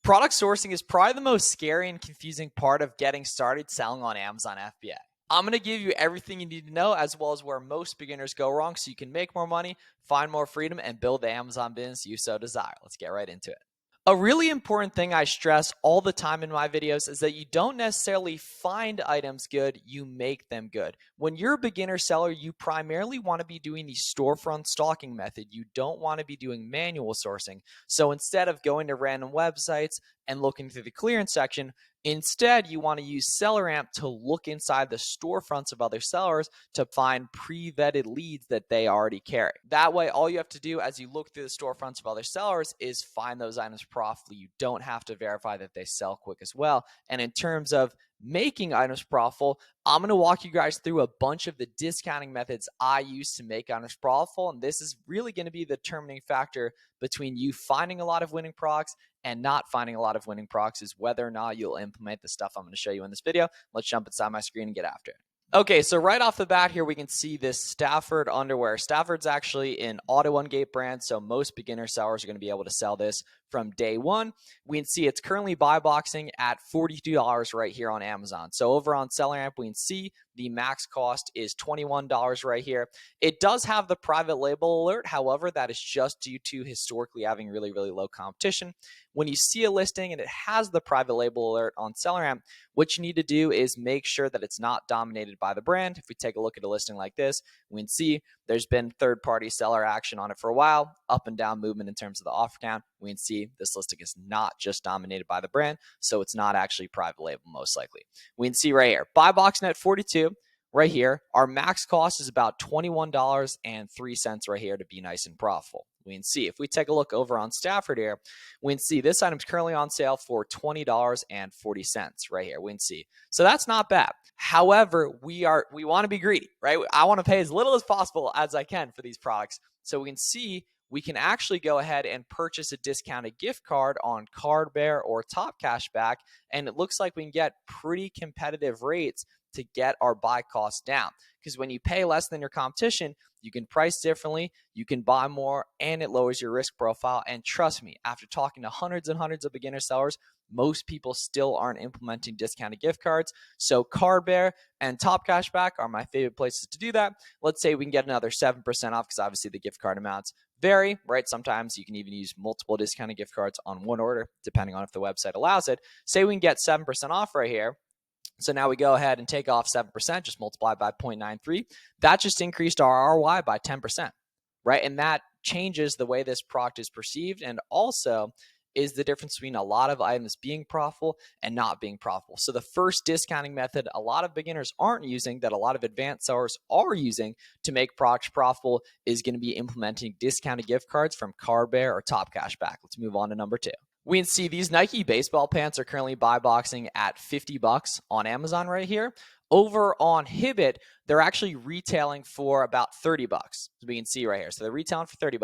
Product sourcing is probably the most scary and confusing part of getting started selling on Amazon FBA. I'm going to give you everything you need to know, as well as where most beginners go wrong, so you can make more money, find more freedom, and build the Amazon business you so desire. Let's get right into it. A really important thing I stress all the time in my videos is that you don't necessarily find items good, you make them good. When you're a beginner seller, you primarily want to be doing the storefront stalking method. You don't want to be doing manual sourcing. So instead of going to random websites and looking through the clearance section, instead, you want to use SellerAmp to look inside the storefronts of other sellers to find pre-vetted leads that they already carry. That way, all you have to do as you look through the storefronts of other sellers is find those items profitably. You don't have to verify that they sell quick as well. And in terms of making items profitable, I'm going to walk you guys through a bunch of the discounting methods I use to make items profitable. And this is really going to be the determining factor between you finding a lot of winning products and not finding a lot of winning products, is whether or not you'll implement the stuff I'm going to show you in this video. Let's jump inside my screen and get after it. Okay, so right off the bat here, we can see this Stafford underwear. Stafford's actually an auto-ungate brand, so most beginner sellers are going to be able to sell this from day one. We can see it's currently buy boxing at $42 right here on Amazon. So over on SellerAmp, we can see the max cost is $21 right here. It does have the private label alert. However, that is just due to historically having really, really low competition. When you see a listing and it has the private label alert on SellerAmp, what you need to do is make sure that it's not dominated by the brand. If we take a look at a listing like this, we can see there's been third-party seller action on it for a while, up and down movement in terms of the offer count. We can see this listing is not just dominated by the brand, so it's not actually private label most likely. We can see right here, buy boxing at 42. Right here, our max cost is about $21.03 right here to be nice and profitable. We can see if we take a look over on Stafford here, we can see this item's currently on sale for $20.40 right here. We can see. So that's not bad. However, we want to be greedy, right? I want to pay as little as possible as I can for these products. So we can see we can actually go ahead and purchase a discounted gift card on Cardbear or Top Cashback, and it looks like we can get pretty competitive rates to get our buy costs down. Because when you pay less than your competition, you can price differently, you can buy more, and it lowers your risk profile. And trust me, after talking to hundreds and hundreds of beginner sellers, most people still aren't implementing discounted gift cards. So Cardbear and Top Cashback are my favorite places to do that. Let's say we can get another 7% off, because obviously the gift card amounts vary, right? Sometimes you can even use multiple discounted gift cards on one order, depending on if the website allows it. Say we can get 7% off right here. So now we go ahead and take off 7%, just multiply by 0.93. That just increased our ROI by 10%, right? And that changes the way this product is perceived, and also is the difference between a lot of items being profitable and not being profitable. So the first discounting method a lot of beginners aren't using, that a lot of advanced sellers are using to make products profitable, is going to be implementing discounted gift cards from Cardbear or Top Cashback. Let's move on to number 2. We can see these Nike baseball pants are currently buy boxing at $50 on Amazon right here. Over on Hibbett, they're actually retailing for about $30. So we can see right here. So they're retailing for $30.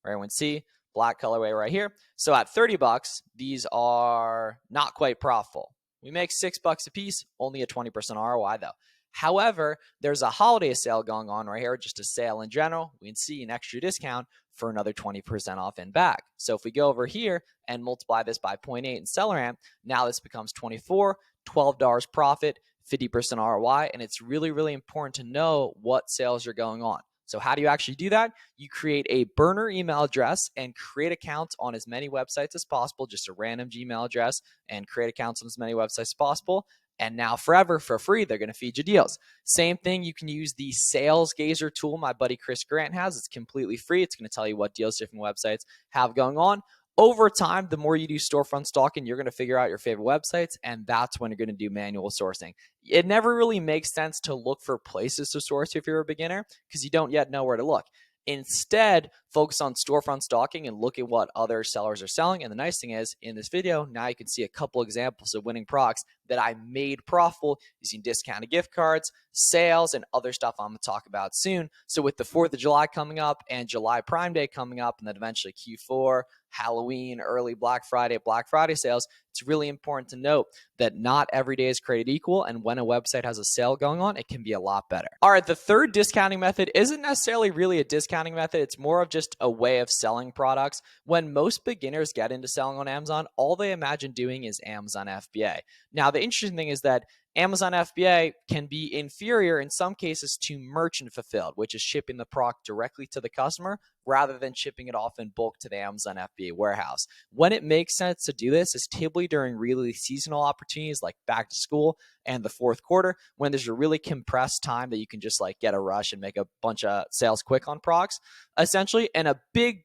Right, we can see black colorway right here. So at $30, these are not quite profitable. We make $6 a piece, only a 20% ROI though. However, there's a holiday sale going on right here, just a sale in general. We can see an extra discount for another 20% off in bag. So if we go over here and multiply this by 0.8 in SellerAmp, now this becomes $24, $12 profit, 50% ROI, and it's really, really important to know what sales are going on. So how do you actually do that? You create a burner email address and create accounts on as many websites as possible, just a random Gmail address, and create accounts on as many websites as possible. And now forever, for free, they're going to feed you deals. Same thing, you can use the Sales Gazer tool my buddy Chris Grant has. It's completely free. It's going to tell you what deals different websites have going on. Over time, the more you do storefront stalking, you're going to figure out your favorite websites, and that's when you're going to do manual sourcing. It never really makes sense to look for places to source if you're a beginner, because you don't yet know where to look. Instead, focus on storefront stalking and look at what other sellers are selling. And the nice thing is, in this video, now you can see a couple examples of winning products that I made profitable using discounted gift cards, sales, and other stuff I'm going to talk about soon. So with the 4th of July coming up and July Prime Day coming up, and then eventually Q4, Halloween, early Black Friday sales, it's really important to note that not every day is created equal, and when a website has a sale going on, it can be a lot better. All right, the third discounting method isn't necessarily really a discounting method. It's more of just just a way of selling products. When most beginners get into selling on Amazon, all they imagine doing is Amazon FBA. Now, the interesting thing is that Amazon FBA can be inferior in some cases to merchant fulfilled, which is shipping the product directly to the customer rather than shipping it off in bulk to the Amazon FBA warehouse. When it makes sense to do this is typically during really seasonal opportunities like back to school and the fourth quarter, when there's a really compressed time that you can just like get a rush and make a bunch of sales quick on products, essentially. And a big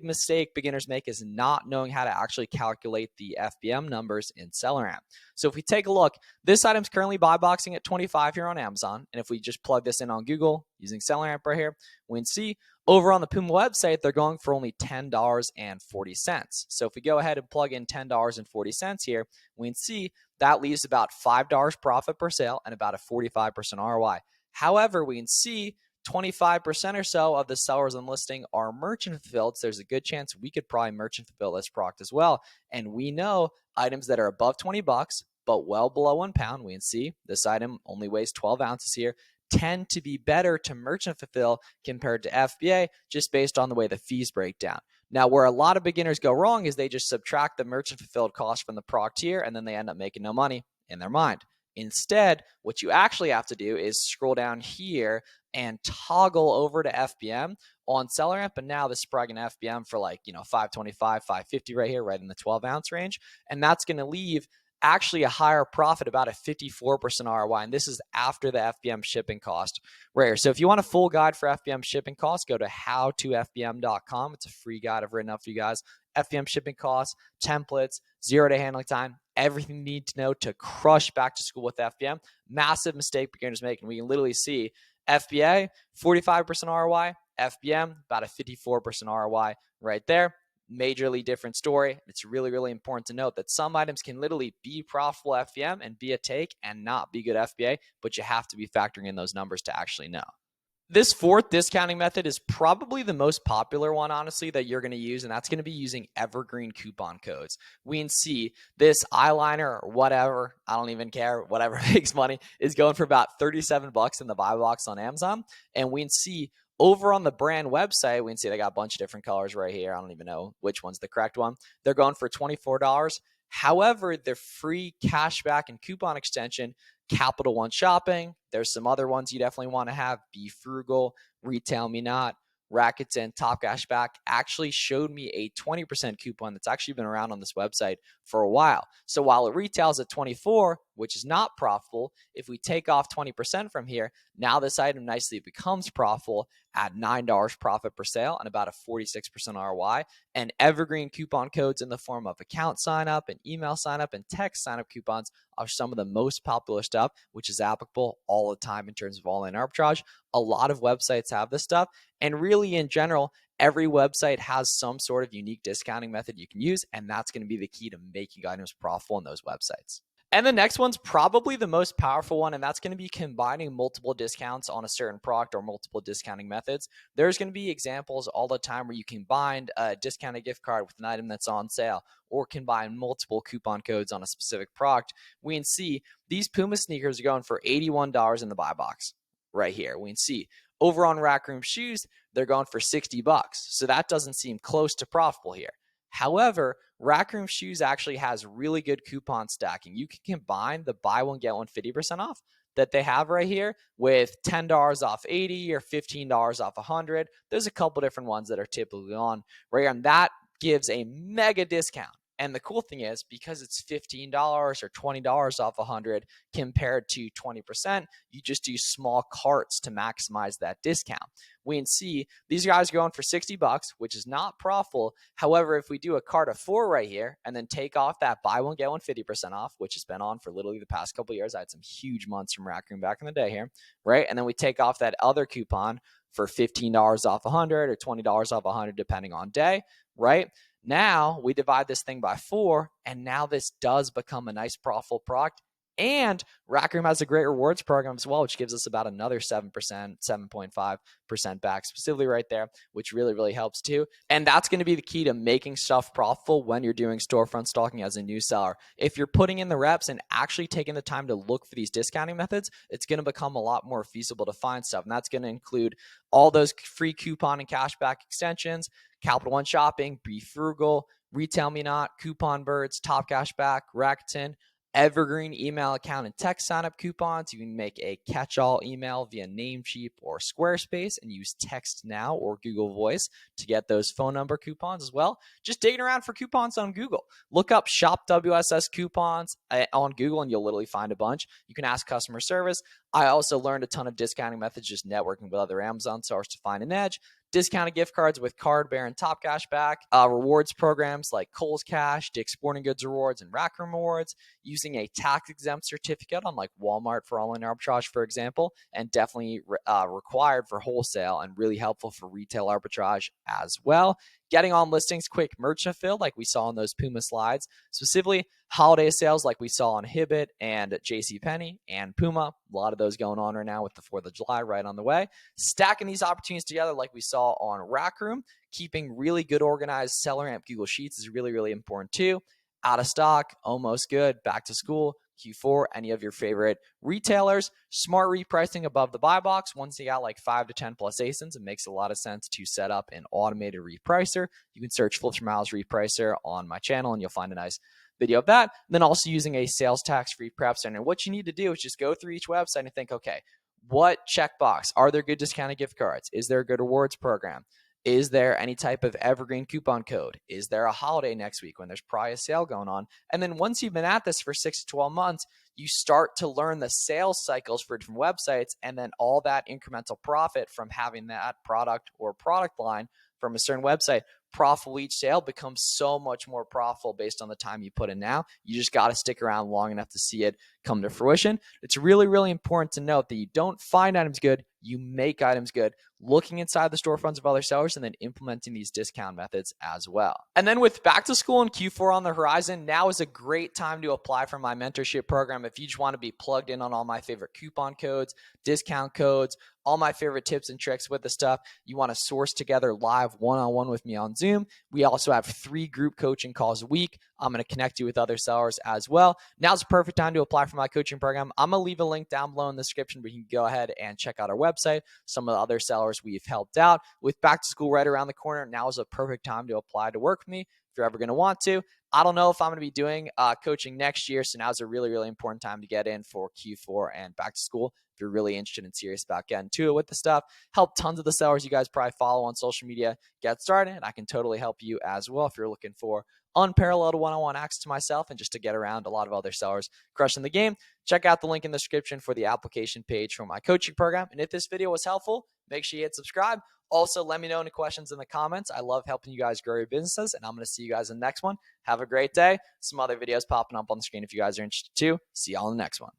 mistake beginners make is not knowing how to actually calculate the FBM numbers in SellerAmp. So if we take a look, this item's currently buy boxing at 25 here on Amazon. And if we just plug this in on Google using SellerAmp right here, we can see over on the Puma website, they're going for only $10.40. So if we go ahead and plug in $10.40 here, we can see that leaves about $5 profit per sale and about a 45% ROI. However, we can see 25% or so of the sellers on listing are merchant fulfilled. So there's a good chance we could probably merchant fulfill this product as well. And we know items that are above 20 bucks, but well below 1 pound, we can see this item only weighs 12 ounces here, tend to be better to merchant fulfill compared to FBA just based on the way the fees break down. Now, where a lot of beginners go wrong is they just subtract the merchant fulfilled cost from the product here, and then they end up making no money in their mind. Instead, what you actually have to do is scroll down here and toggle over to FBM on SellerAmp. And now this is probably going to FBM for like, 525, 550 right here, right in the 12 ounce range. And that's going to leave actually a higher profit, about a 54% ROI. And this is after the FBM shipping cost right here. So if you want a full guide for FBM shipping costs, go to howtofbm.com. It's a free guide I've written up for you guys. FBM shipping costs, templates, 0-day handling time, everything you need to know to crush back to school with FBM. Massive mistake beginners make. And we can literally see FBA, 45% ROI, FBM, about a 54% ROI right there. Majorly different story. It's really important to note that some items can literally be profitable FBM and be a take and not be good FBA, but you have to be factoring in those numbers to actually know. This fourth discounting method is probably the most popular one, honestly, that you're going to use, and that's going to be using Evergreen coupon codes. We can see this eyeliner or whatever, I don't even care, whatever makes money, is going for about 37 bucks in the buy box on Amazon, and we can see over on the brand website, we can see they got a bunch of different colors right here. I don't even know which one's the correct one. They're going for $24. However, their free cashback and coupon extension, Capital One Shopping, there's some other ones you definitely want to have, Be Frugal, Retail Me Not, Rackets and Top Cashback, actually showed me a 20% coupon that's actually been around on this website for a while. So while it retails at 24, which is not profitable, if we take off 20% from here, now this item nicely becomes profitable at $9 profit per sale and about a 46% ROI. And Evergreen coupon codes in the form of account sign up and email sign up and text sign up coupons are some of the most popular stuff, which is applicable all the time in terms of online arbitrage. A lot of websites have this stuff. And really in general, every website has some sort of unique discounting method you can use, and that's going to be the key to making items profitable in those websites. And the next one's probably the most powerful one, and that's going to be combining multiple discounts on a certain product or multiple discounting methods. There's going to be examples all the time where you combine a discounted gift card with an item that's on sale, or combine multiple coupon codes on a specific product. We can see these Puma sneakers are going for $81 in the buy box right here. We can see over on Rack Room Shoes, they're going for 60 bucks. So that doesn't seem close to profitable here. However, Rack Room Shoes actually has really good coupon stacking. You can combine the buy one, get one 50% off that they have right here with $10 off 80 or $15 off 100. There's a couple different ones that are typically on right here, and that gives a mega discount. And the cool thing is, because it's $15 or $20 off 100 compared to 20%, you just do small carts to maximize that discount. We can see these guys are going for 60 bucks, which is not profitable. However, if we do a cart of 4 right here and then take off that buy one, get one 50% off, which has been on for literally the past couple of years. I had some huge months from Rack Room back in the day here, right? And then we take off that other coupon for $15 off 100 or $20 off 100, depending on day, right? Now we divide this thing by 4, and now this does become a nice profitable product And Rack Room has a great rewards program as well, which gives us about another 7%, 7.5% back, specifically right there, which really, really helps too. And that's going to be the key to making stuff profitable when you're doing storefront stalking as a new seller. If you're putting in the reps and actually taking the time to look for these discounting methods, it's going to become a lot more feasible to find stuff. And that's going to include all those free coupon and cashback extensions, Capital One Shopping, Be Frugal, Retail Me Not, Coupon Birds, Top Cashback, Rakuten, Evergreen email account and text sign-up coupons. You can make a catch-all email via Namecheap or Squarespace and use Text Now or Google Voice to get those phone number coupons as well. Just digging around for coupons on Google. Look up Shop WSS coupons on Google and you'll literally find a bunch. You can ask customer service. I also learned a ton of discounting methods just networking with other Amazon sellers to find an edge. Discounted gift cards with Card Bear and Top Cashback, rewards programs like Kohl's Cash, Dick's Sporting Goods Rewards, and Rack Room Rewards, using a tax-exempt certificate on like Walmart for online arbitrage, for example, and definitely required for wholesale and really helpful for retail arbitrage as well. Getting on listings quick merchant fill like we saw in those Puma slides, specifically holiday sales like we saw on Hibbett and JCPenney and Puma. A lot of those going on right now with the 4th of July right on the way. Stacking these opportunities together like we saw on Rack Room. Keeping really good organized seller amp Google Sheets is really, really important too. Out of stock, almost good, back to school, Q4, any of your favorite retailers. Smart repricing above the buy box. Once you got like 5 to 10 plus ASINs, it makes a lot of sense to set up an automated repricer. You can search Flips for Miles repricer on my channel and you'll find a nice video of that. And then also using a sales tax free prep center. And what you need to do is just go through each website and think, okay, what checkbox? Are there good discounted gift cards? Is there a good rewards program? Is there any type of evergreen coupon code? Is there a holiday next week when there's probably a sale going on? And then once you've been at this for 6 to 12 months, you start to learn the sales cycles for different websites, and then all that incremental profit from having that product or product line from a certain website, profitable each sale becomes so much more profitable based on the time you put in now. You just got to stick around long enough to see it come to fruition. It's really, really important to note that you don't find items good, you make items good, looking inside the storefronts of other sellers and then implementing these discount methods as well. And then with back to school and Q4 on the horizon, now is a great time to apply for my mentorship program. If you just want to be plugged in on all my favorite coupon codes, discount codes, all my favorite tips and tricks with the stuff, you want to source together live one-on-one with me on Zoom. We also have 3 group coaching calls a week. I'm going to connect you with other sellers as well. Now's the perfect time to apply for my coaching program. I'm going to leave a link down below in the description where you can go ahead and check out our website, some of the other sellers we've helped out. With back to school right around the corner, now is a perfect time to apply to work with me if you're ever going to want to. I don't know if I'm going to be doing coaching next year, so now's a really, really important time to get in for Q4 and back to school. If you're really interested and serious about getting to it with the stuff, help tons of the sellers you guys probably follow on social media get started, and I can totally help you as well if you're looking for unparalleled one-on-one access to myself and just to get around a lot of other sellers crushing the game. Check out the link in the description for the application page for my coaching program. And if this video was helpful, make sure you hit subscribe. Also, let me know any questions in the comments. I love helping you guys grow your businesses, and I'm going to see you guys in the next one. Have a great day. Some other videos popping up on the screen if you guys are interested too. See y'all in the next one.